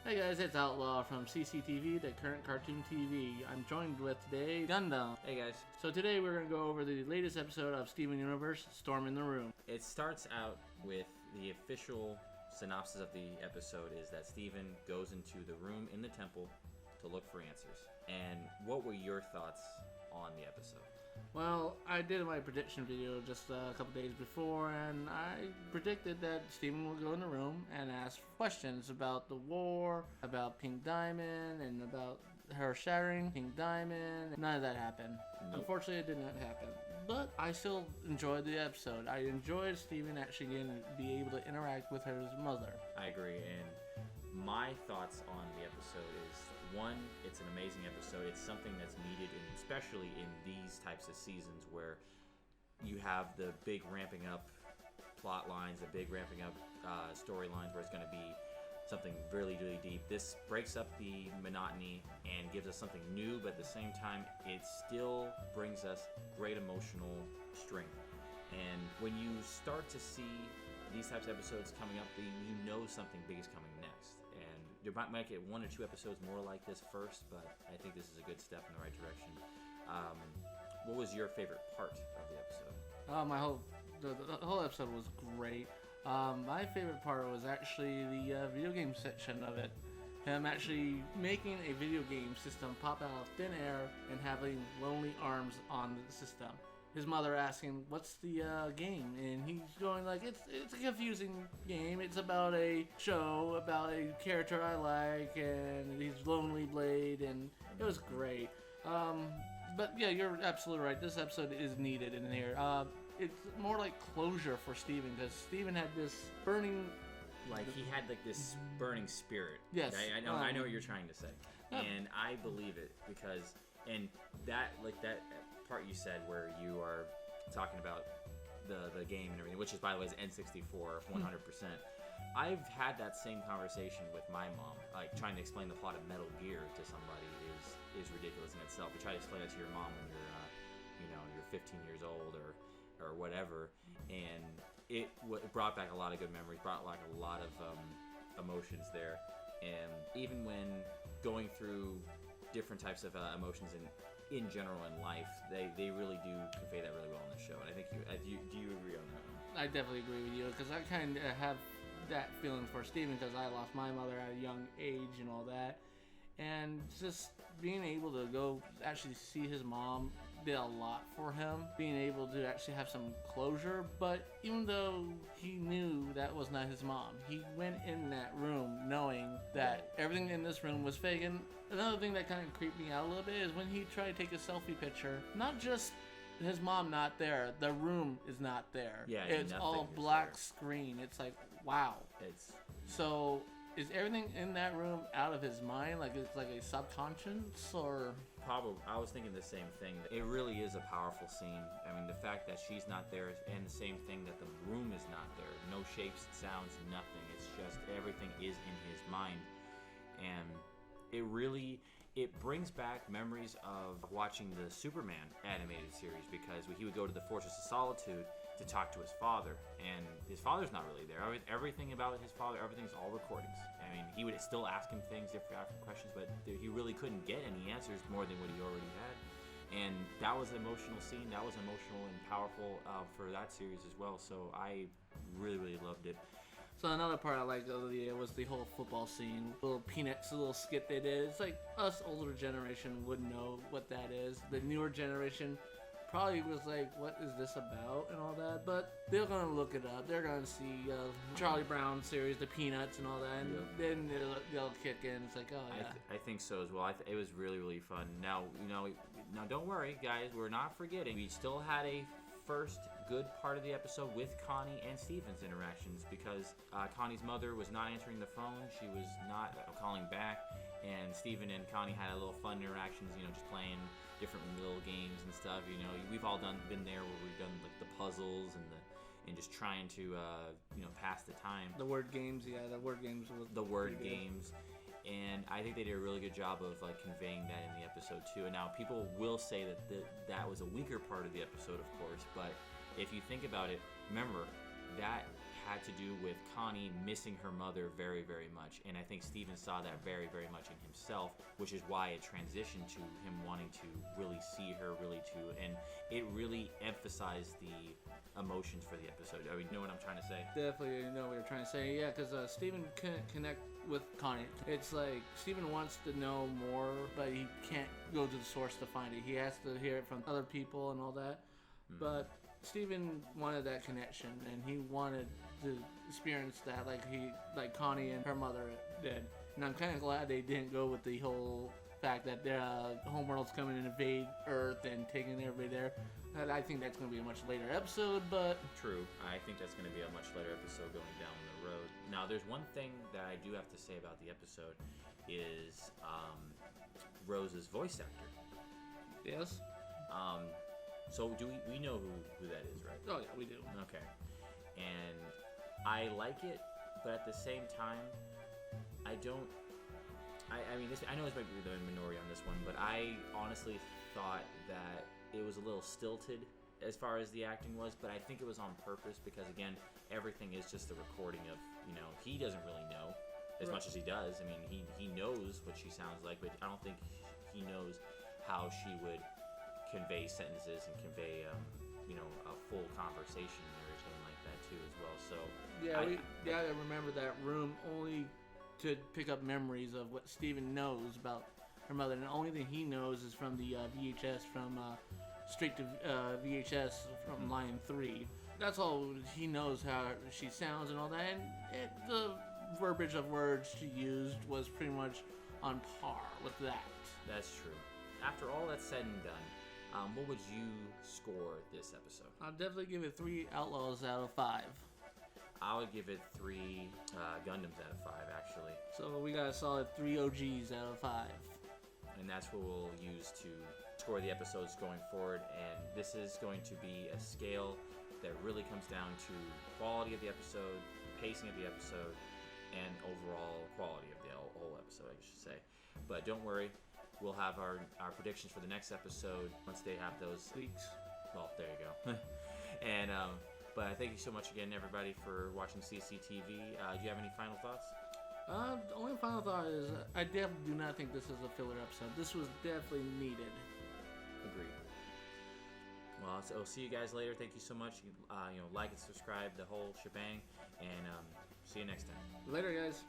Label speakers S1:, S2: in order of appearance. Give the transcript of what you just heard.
S1: Hey guys, it's Outlaw from CCTV, the current cartoon TV. I'm joined with today Gundam.
S2: Hey guys.
S1: So today we're going to go over the latest episode of Steven Universe, Storm in the Room.
S2: It starts out with the official synopsis of the episode is that Steven goes into the room in the temple to look for answers. And what were your thoughts on the episode?
S1: Well, I did my prediction video just a couple days before, and I predicted that Steven would go in the room and ask questions about the war, about Pink Diamond, and about her shattering Pink Diamond. None of that happened. Nope. Unfortunately, it did not happen. But I still enjoyed the episode. I enjoyed Steven actually getting to be able to interact with her mother.
S2: I agree, and my thoughts on the episode is, one, it's an amazing episode. It's something that's needed, and especially in these types of seasons where you have the big ramping up plot lines, the big ramping up storylines where it's going to be something really, really deep. This breaks up the monotony and gives us something new, but at the same time, it still brings us great emotional strength. And when you start to see these types of episodes coming up, you know something big is coming next. And you might get one or two episodes more like this first, but I think this is a good step in the right direction. What was your favorite part of the episode?
S1: The whole episode was great. My favorite part was actually the video game section of it. Him actually making a video game system pop out of thin air and having lonely arms on the system. His mother asking, "What's the game?" And he's going like, "It's a confusing game. It's about a show about a character I like, and he's Lonely Blade," and it was great. But yeah, you're absolutely right. This episode is needed in here. It's more like closure for Steven, because Steven had this burning,
S2: like he had like this burning spirit.
S1: Yes,
S2: I know what you're trying to say, and I believe it because that part you said where you are talking about the game and everything, which is, by the way, is N64 100%. I've had that same conversation with my mom, like trying to explain the plot of Metal Gear to somebody is ridiculous in itself. You try to explain it to your mom when you're 15 years old or whatever, and it brought back a lot of good memories, brought like a lot of emotions there, and even when going through different types of emotions in general in life, they really do convey that really well in the show, and I think do you agree on that one?
S1: I definitely agree with you, because I kind of have that feeling for Steven, because I lost my mother at a young age and all that, and just being able to go actually see his mom did a lot for him, being able to actually have some closure. But even though he knew that was not his mom, he went in that room knowing that everything in this room was fake. And another thing that kind of creeped me out a little bit is when he tried to take a selfie picture, not just his mom not there, the room is not there.
S2: Yeah,
S1: it's all black screen. It's like, wow. So is everything in that room out of his mind? Like it's like a subconscious, or?
S2: Probably. I was thinking the same thing. It really is a powerful scene. I mean, the fact that she's not there, and the same thing that the room is not there. No shapes, sounds, nothing. It's just everything is in his mind. And it brings back memories of watching the Superman animated series, because he would go to the Fortress of Solitude to talk to his father, and his father's not really there. Everything about his father, everything's all recordings. I mean, he would still ask him things, different questions, but he really couldn't get any answers more than what he already had. And that was an emotional scene. That was emotional and powerful for that series as well. So I really, really loved it.
S1: So another part I liked was the whole football scene. Little Peanuts, little skit they did. It's like us older generation would know what that is. The newer generation probably was like, what is this about and all that, but they're gonna look it up. They're gonna see Charlie Brown series, the Peanuts and all that, and then they'll kick in. It's like, oh yeah.
S2: I think so as well. It was really, really fun. Now don't worry, guys, we're not forgetting. We still had a first good part of the episode with Connie and Steven's interactions, because Connie's mother was not answering the phone. She was not calling back, and Steven and Connie had a little fun interactions, just playing different little games and stuff. We've all been there where we've done like the puzzles and just trying to pass the time.
S1: The word games, the word games was
S2: the word games. And I think they did a really good job of like conveying that in the episode too. And now people will say that that was a weaker part of the episode, of course, but if you think about it, remember that had to do with Connie missing her mother very, very much. And I think Steven saw that very, very much in himself, which is why it transitioned to him wanting to really see her, and it really emphasized the emotions for the episode. I mean, you know what I'm trying to say?
S1: Definitely know what you're trying to say. Yeah, because Steven couldn't connect with Connie. It's like Steven wants to know more, but he can't go to the source to find it. He has to hear it from other people and all that. But Steven wanted that connection, and he wanted to experience that like Connie and her mother did. And I'm kind of glad they didn't go with the whole fact that their homeworld's coming and invade Earth and taking everybody there. I think that's going to be a much later episode, but...
S2: True. I think that's going to be a much later episode going down the road. Now, there's one thing that I do have to say about the episode is Rose's voice actor.
S1: Yes?
S2: So do we know who that is, right?
S1: Oh, yeah, we do.
S2: Okay. And I like it, but at the same time, I don't... I mean, I know this might be the minority on this one, but I honestly thought that it was a little stilted as far as the acting was, but I think it was on purpose because, again, everything is just a recording of, he doesn't really know as much as he does. I mean, he knows what she sounds like, but I don't think he knows how she would convey sentences and convey, a full conversation and everything like that too as well. So
S1: I remember that room only to pick up memories of what Steven knows about her mother, and the only thing he knows is from the VHS, from straight to VHS from Line 3. That's all he knows, how she sounds and all that, and the verbiage of words she used was pretty much on par with that.
S2: That's true. After all that's said and done, what would you score this episode?
S1: I'll definitely give it 3 Outlaws out of 5.
S2: I would give it 3 Gundams out of 5, actually.
S1: So we got a solid 3 OGs out of 5.
S2: And that's what we'll use to score the episodes going forward. And this is going to be a scale that really comes down to quality of the episode, pacing of the episode, and overall quality of the whole episode, I should say. But don't worry, we'll have our predictions for the next episode once they have those
S1: leaks.
S2: Well, there you go. And but thank you so much again, everybody, for watching CCTV. Do you have any final thoughts?
S1: The only final thought is I definitely do not think this is a filler episode. This was definitely needed.
S2: Agreed. Well, so I'll see you guys later. Thank you so much. Like and subscribe, the whole shebang, and see you next time.
S1: Later, guys.